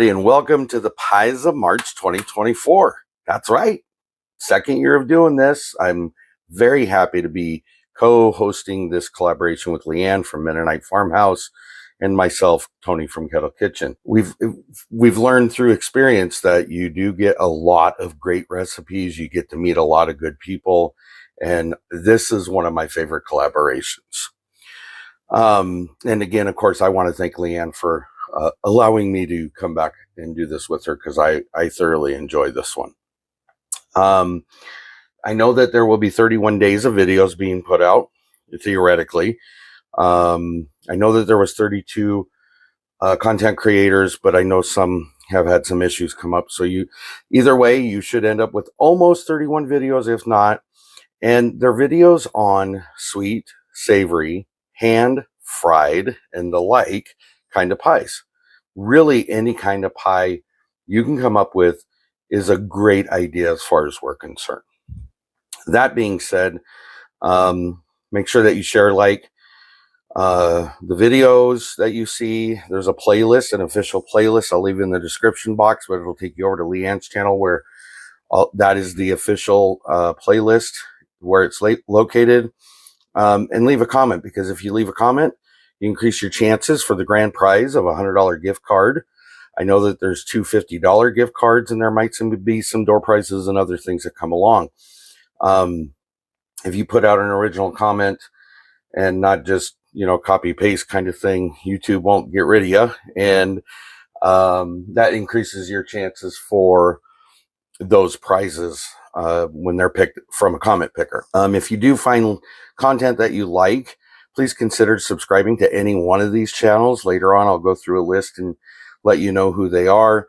everybody, and welcome to the Pies of March 2024. That's right. Second year of doing this. I'm very happy to be co-hosting this collaboration with LeAnne from Mennonite Farmhouse and myself, Tony from Kettle Kitchen. We've learned through experience that you do get a lot of great recipes. You get to meet a lot of good people. And this is one of my favorite collaborations. And again, of course, I want to thank LeAnne for allowing me to come back and do this with her, because I thoroughly enjoy this one. I know that there will be 31 days of videos being put out, theoretically. I know that there was 32 content creators, but I know some have had some issues come up. So either way, you should end up with almost 31 videos, if not. And they're videos on sweet, savory, hand-fried, and the like kind of pies. Really, any kind of pie you can come up with is a great idea as far as we're concerned. That being said, make sure that you share, like, the videos that you see. There's a playlist, an official playlist. I'll leave it in the description box, but it'll take you over to LeAnne's channel, where that is the official playlist where it's located. And leave a comment, because if you leave a comment, you increase your chances for the grand prize of a $100 gift card. I know that there's two $50 gift cards, and there might be some door prizes and other things that come along. If you put out an original comment and not just, copy paste kind of thing, YouTube won't get rid of you. And that increases your chances for those prizes when they're picked from a comment picker. If you do find content that you like, please consider subscribing to any one of these channels. Later on, I'll go through a list and let you know who they are.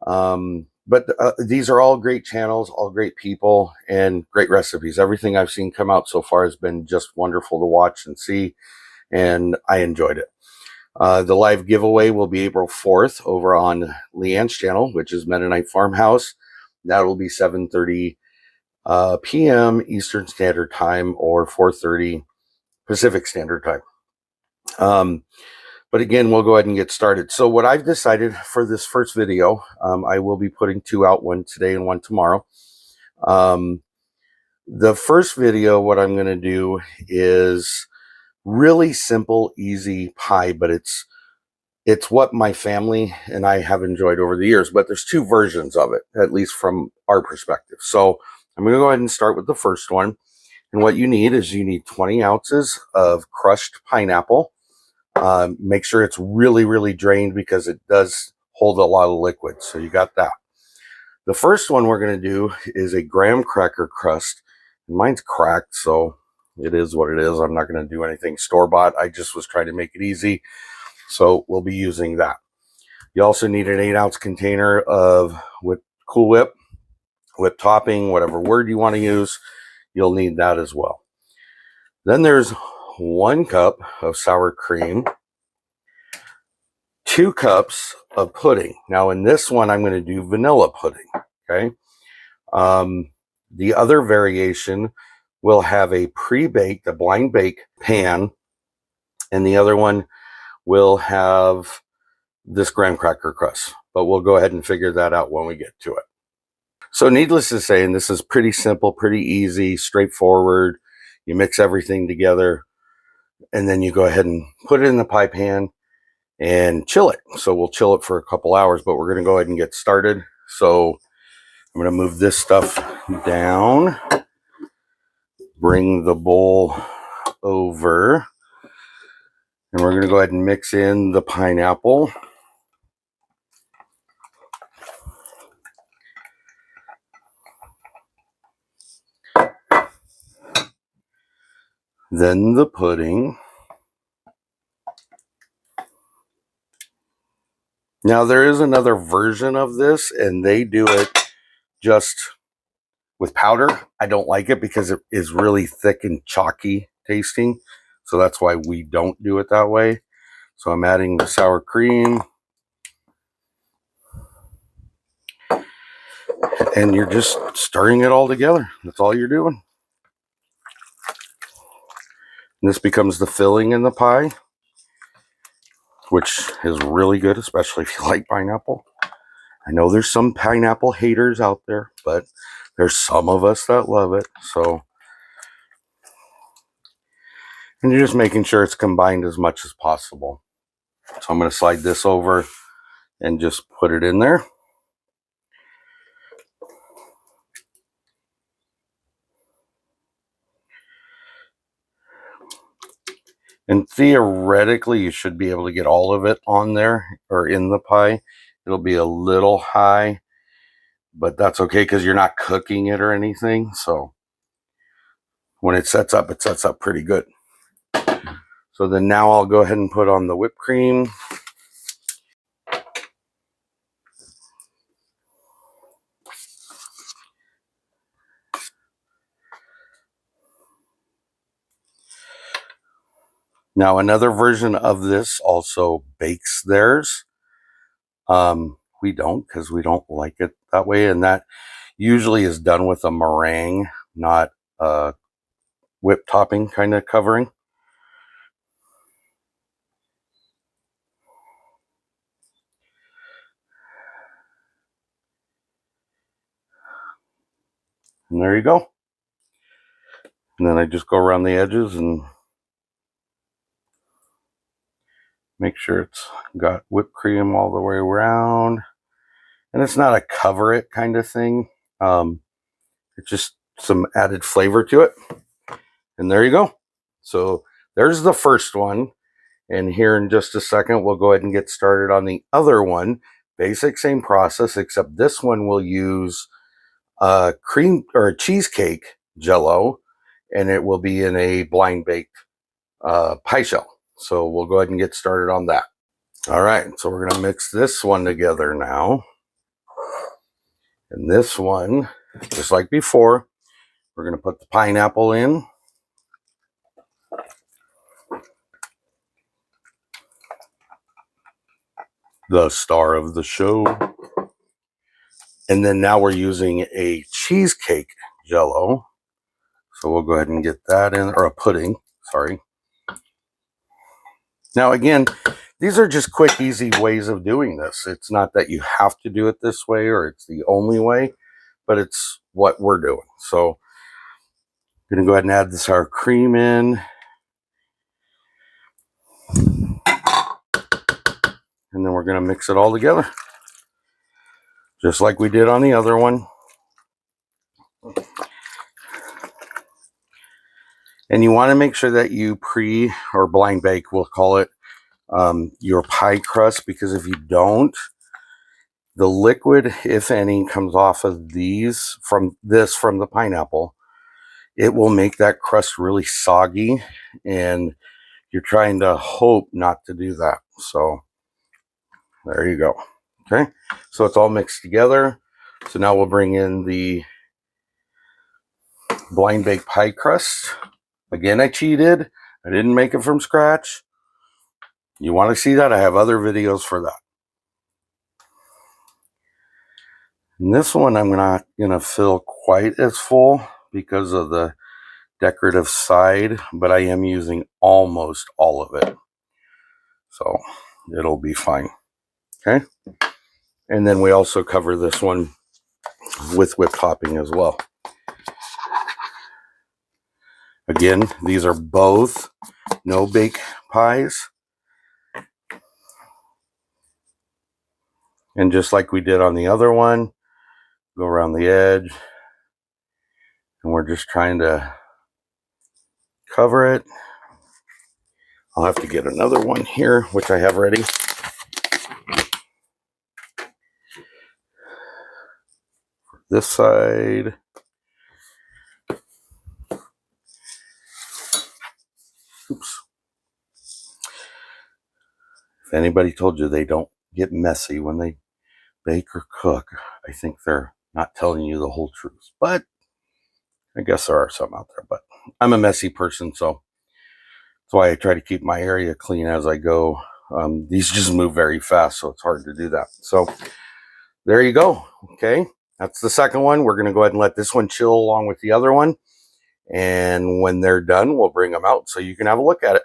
But these are all great channels, all great people, and great recipes. Everything I've seen come out so far has been just wonderful to watch and see, and I enjoyed it. The live giveaway will be April 4th over on LeAnne's channel, which is Mennonite Farmhouse. That will be 7:30 p.m. Eastern Standard Time, or 4:30 Pacific Standard Time. But again, we'll go ahead and get started. So what I've decided for this first video, I will be putting two out, one today and one tomorrow. The first video, what I'm going to do is really simple, easy pie, but it's what my family and I have enjoyed over the years. But there's two versions of it, at least from our perspective. So I'm going to go ahead and start with the first one. And what you need is 20 ounces of crushed pineapple. Make sure it's really, really drained, because it does hold a lot of liquid. So you got that. The first one we're going to do is a graham cracker crust. Mine's cracked, so it is what it is. I'm not going to do anything store-bought. I just was trying to make it easy. So we'll be using that. You also need an 8-ounce container of Cool Whip topping, whatever word you want to use. You'll need that as well. Then there's 1 cup of sour cream, 2 cups of pudding. Now in this one, I'm going to do vanilla pudding. Okay. The other variation will have a pre-baked, a blind bake pan, and the other one will have this graham cracker crust. But we'll go ahead and figure that out when we get to it. So needless to say, and this is pretty simple, pretty easy, straightforward. You mix everything together, and then you go ahead and put it in the pie pan and chill it. So we'll chill it for a couple hours, but we're going to go ahead and get started. So I'm going to move this stuff down, bring the bowl over, and we're going to go ahead and mix in the pineapple. Then the pudding. Now there is another version of this, and they do it just with powder. I don't like it because it is really thick and chalky tasting. So that's why we don't do it that way. So I'm adding the sour cream. And you're just stirring it all together. That's all you're doing. And this becomes the filling in the pie, which is really good, especially if you like pineapple. I know there's some pineapple haters out there, but there's some of us that love it. So, and you're just making sure it's combined as much as possible. So I'm going to slide this over and just put it in there. And theoretically, you should be able to get all of it on there or in the pie. It'll be a little high, but that's okay because you're not cooking it or anything. So when it sets up pretty good. So then now I'll go ahead and put on the whipped cream. Now another version of this also bakes theirs. We don't, because we don't like it that way, and that usually is done with a meringue, not a whipped topping kind of covering. And there you go. And then I just go around the edges and make sure it's got whipped cream all the way around. And it's not a cover it kind of thing. It's just some added flavor to it. And there you go. So there's the first one. And here in just a second, we'll go ahead and get started on the other one. Basic same process, except this one will use cream or cheesecake jello, and it will be in a blind baked pie shell. So we'll go ahead and get started on that. All right, so we're going to mix this one together now. And this one, just like before, we're going to put the pineapple in. The star of the show. And then now we're using a cheesecake jello. So we'll go ahead and get that in, or a pudding, sorry. Now again, these are just quick, easy ways of doing this. It's not that you have to do it this way or it's the only way, but it's what we're doing. So I'm going to go ahead and add the sour cream in. And then we're going to mix it all together, just like we did on the other one. And you want to make sure that you pre or blind bake, we'll call it, your pie crust, because if you don't, the liquid, if any, comes off of these from the pineapple. It will make that crust really soggy, and you're trying to hope not to do that. So there you go. Okay, so it's all mixed together. So now we'll bring in the blind baked pie crust. Again, I cheated. I didn't make it from scratch. You want to see that? I have other videos for that. And this one I'm not going to fill quite as full because of the decorative side, but I am using almost all of it. So it'll be fine. Okay. And then we also cover this one with whipped topping as well. Again, these are both no bake pies. And just like we did on the other one, go around the edge. And we're just trying to cover it. I'll have to get another one here, which I have ready. This side. Oops. If anybody told you they don't get messy when they bake or cook, I think they're not telling you the whole truth. But I guess there are some out there. But I'm a messy person, so that's why I try to keep my area clean as I go. These just move very fast, so it's hard to do that. So there you go. Okay, that's the second one. We're going to go ahead and let this one chill along with the other one. And when they're done, we'll bring them out so you can have a look at it.